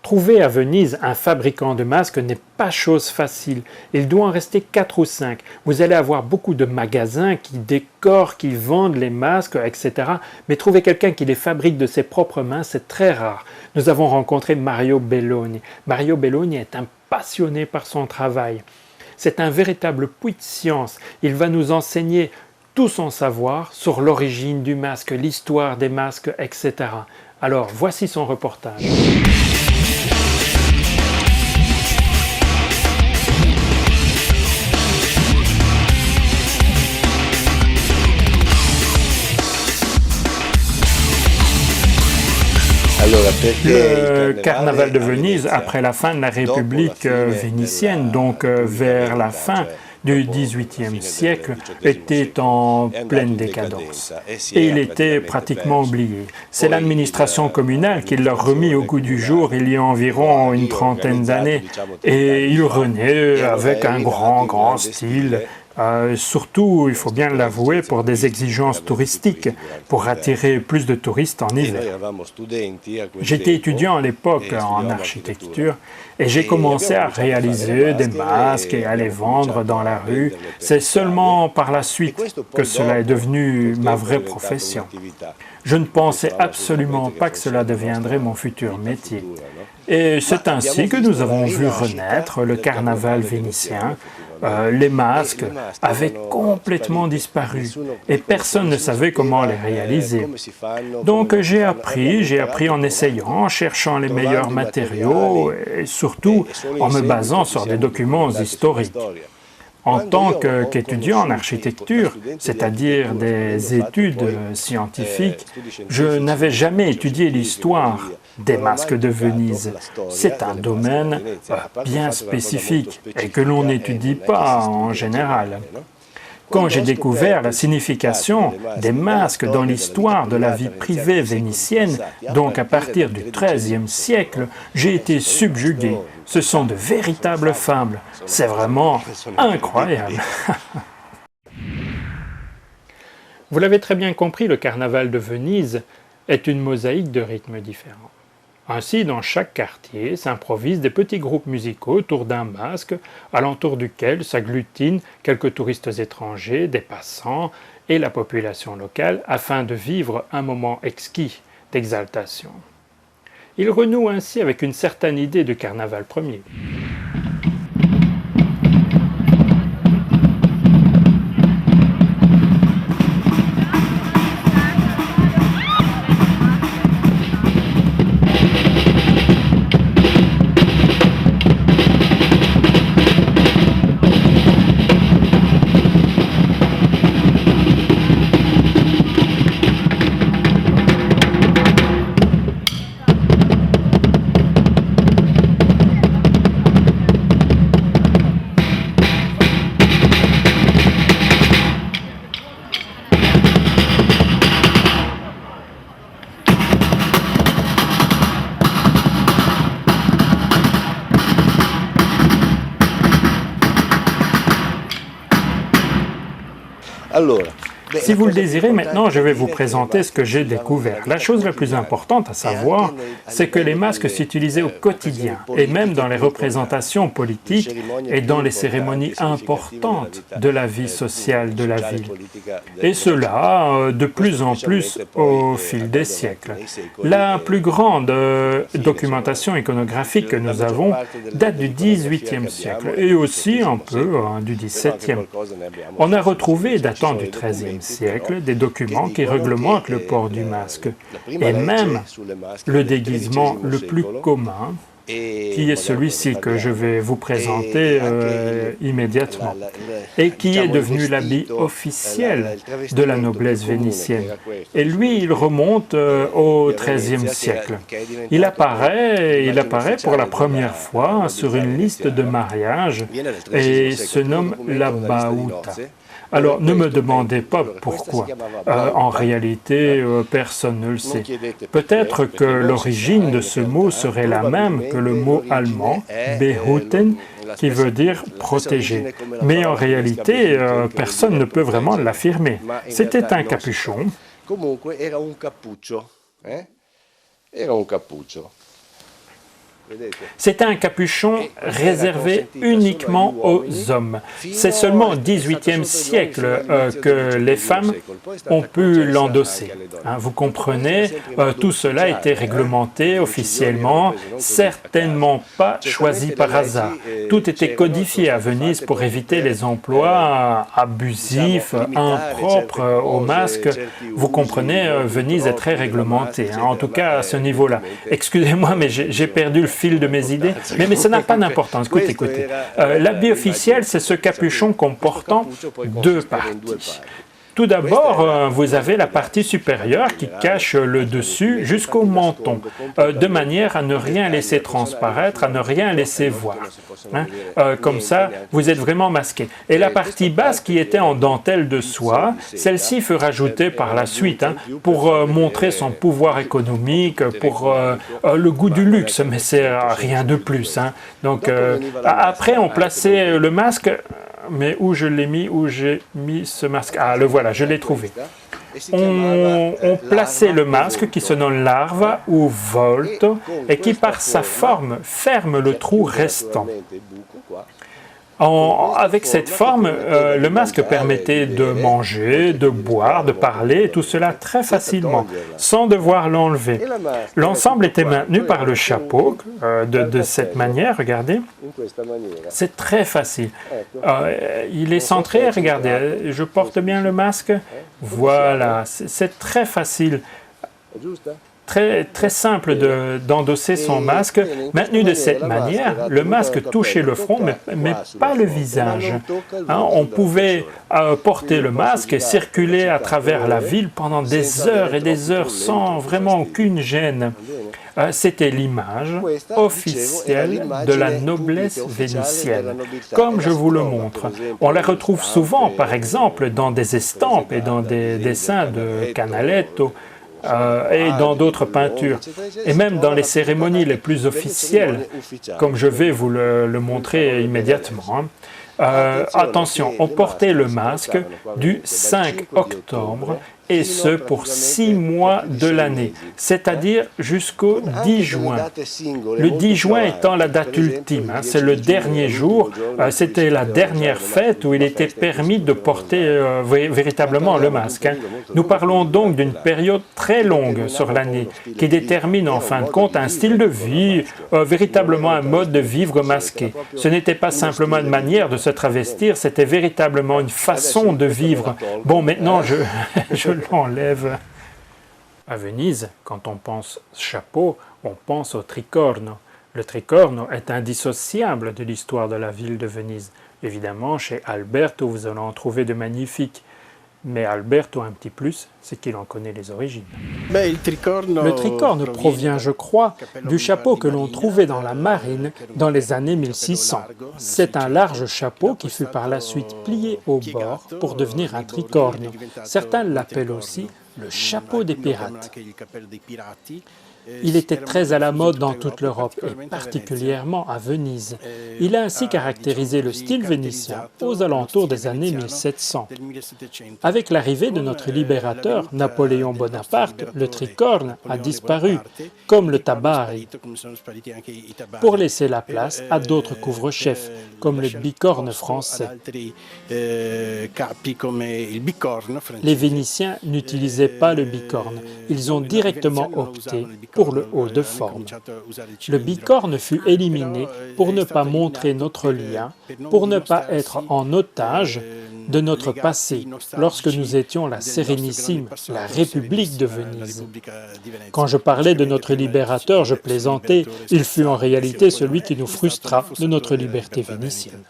Trouver à Venise un fabricant de masques n'est pas chose facile. Il doit en rester 4 ou 5. Vous allez avoir beaucoup de magasins qui décorent, qui vendent les masques, etc. Mais trouver quelqu'un qui les fabrique de ses propres mains, c'est très rare. Nous avons rencontré Mario Belloni. Mario Belloni est un passionné par son travail. C'est un véritable puits de science. Il va nous enseigner tout son savoir sur l'origine du masque, l'histoire des masques, etc. Alors, voici son reportage. Le carnaval de Venise, après la fin de la République vénitienne, donc vers la fin du XVIIIe siècle, était en pleine décadence. Et il était pratiquement oublié. C'est l'administration communale qui l'a remis au goût du jour il y a environ une trentaine d'années. Et il renaît avec un grand style. Surtout, il faut bien l'avouer, pour des exigences touristiques, pour attirer plus de touristes en hiver. J'étais étudiant à l'époque en architecture et j'ai commencé à réaliser des masques et à les vendre dans la rue. C'est seulement par la suite que cela est devenu ma vraie profession. Je ne pensais absolument pas que cela deviendrait mon futur métier. Et c'est ainsi que nous avons vu renaître le carnaval vénitien. Les masques avaient complètement disparu et personne ne savait comment les réaliser. Donc j'ai appris en essayant, en cherchant les meilleurs matériaux et surtout en me basant sur des documents historiques. En tant qu'étudiant en architecture, c'est-à-dire des études scientifiques, je n'avais jamais étudié l'histoire des masques de Venise. C'est un domaine bien spécifique et que l'on n'étudie pas en général. Quand j'ai découvert la signification des masques dans l'histoire de la vie privée vénitienne, donc à partir du XIIIe siècle, j'ai été subjugué. Ce sont de véritables fables. C'est vraiment incroyable. Vous l'avez très bien compris, le carnaval de Venise est une mosaïque de rythmes différents. Ainsi, dans chaque quartier s'improvisent des petits groupes musicaux autour d'un masque, alentour duquel s'agglutinent quelques touristes étrangers, des passants et la population locale afin de vivre un moment exquis d'exaltation. Ils renouent ainsi avec une certaine idée du carnaval premier. Si vous le désirez, maintenant je vais vous présenter ce que j'ai découvert. La chose la plus importante à savoir, c'est que les masques s'utilisaient au quotidien, et même dans les représentations politiques et dans les cérémonies importantes de la vie sociale de la ville. Et cela, de plus en plus au fil des siècles. La plus grande documentation iconographique que nous avons date du XVIIIe siècle, et aussi un peu du XVIIe. On a retrouvé, datant du XIIIe siècle, des documents qui réglementent le port du masque et même le déguisement le plus commun, qui est celui-ci que je vais vous présenter immédiatement, et qui est devenu l'habit officiel de la noblesse vénitienne. Et lui, il remonte au XIIIe siècle. Il apparaît pour la première fois sur une liste de mariage et se nomme la bauta. Alors, ne me demandez pas pourquoi. En réalité, personne ne le sait. Peut-être que l'origine de ce mot serait la même que le mot allemand, behuten, qui veut dire protéger. Mais en réalité, personne ne peut vraiment l'affirmer. C'était un capuchon. C'était un capuchon réservé uniquement aux hommes. C'est seulement au XVIIIe siècle que les femmes ont pu l'endosser. Vous comprenez, tout cela était réglementé officiellement, certainement pas choisi par hasard. Tout était codifié à Venise pour éviter les emplois abusifs, impropres au masque. Vous comprenez, Venise est très réglementée, en tout cas à ce niveau-là. Excusez-moi, mais j'ai perdu le fil de mes idées, mais ça n'a pas d'importance. Écoutez. L'habit officiel, c'est ce capuchon comportant deux parties. Tout d'abord, vous avez la partie supérieure qui cache le dessus jusqu'au menton, de manière à ne rien laisser transparaître, à ne rien laisser voir. Comme ça, vous êtes vraiment masqué. Et la partie basse qui était en dentelle de soie, celle-ci fut rajoutée par la suite pour montrer son pouvoir économique, pour le goût du luxe, mais c'est rien de plus. Donc, après, on plaçait le masque. Mais où je l'ai mis, où j'ai mis ce masque? Ah, le voilà, je l'ai trouvé. On plaçait le masque qui se nomme larve ou volto et qui par sa forme ferme le trou restant. Avec cette forme, le masque permettait de manger, de boire, de parler, tout cela très facilement, sans devoir l'enlever. L'ensemble était maintenu par le chapeau, de cette manière, regardez. C'est très facile. Il est centré, regardez, je porte bien le masque. Voilà, c'est très facile. Très simple d'endosser son masque. Maintenu de cette manière, le masque touchait le front, mais pas le visage. On pouvait porter le masque et circuler à travers la ville pendant des heures et des heures sans vraiment aucune gêne. C'était l'image officielle de la noblesse vénitienne, comme je vous le montre. On la retrouve souvent, par exemple, dans des estampes et dans des dessins de Canaletto, et dans d'autres peintures, et même dans les cérémonies les plus officielles, comme je vais vous le montrer immédiatement. Attention, on portait le masque du 5 octobre, et ce pour 6 mois de l'année, c'est-à-dire jusqu'au 10 juin. Le 10 juin étant la date ultime, c'est le dernier jour, c'était la dernière fête où il était permis de porter véritablement le masque. Nous parlons donc d'une période très longue sur l'année, qui détermine en fin de compte un style de vie, véritablement un mode de vivre masqué. Ce n'était pas simplement une manière de se travestir, c'était véritablement une façon de vivre. Bon, maintenant je l'enlève. À Venise, quand on pense chapeau, on pense au tricorno. Le tricorno est indissociable de l'histoire de la ville de Venise. Évidemment, chez Alberto, vous allez en trouver de magnifiques. Mais Alberto a un petit plus, c'est qu'il en connaît les origines. Le tricorne provient, je crois, du chapeau que l'on trouvait dans la marine dans les années 1600. C'est un large chapeau qui fut par la suite plié au bord pour devenir un tricorne. Certains l'appellent aussi le chapeau des pirates. Il était très à la mode dans toute l'Europe et particulièrement à Venise. Il a ainsi caractérisé le style vénitien aux alentours des années 1700. Avec l'arrivée de notre libérateur, Napoléon Bonaparte, le tricorne a disparu, comme le tabari, pour laisser la place à d'autres couvre-chefs, comme le bicorne français. Les Vénitiens n'utilisaient pas le bicorne, ils ont directement opté pour le haut de forme. Le bicorne fut éliminé pour ne pas montrer notre lien, pour ne pas être en otage de notre passé, lorsque nous étions la Sérénissime, la République de Venise. Quand je parlais de notre libérateur, je plaisantais, il fut en réalité celui qui nous frustra de notre liberté vénitienne.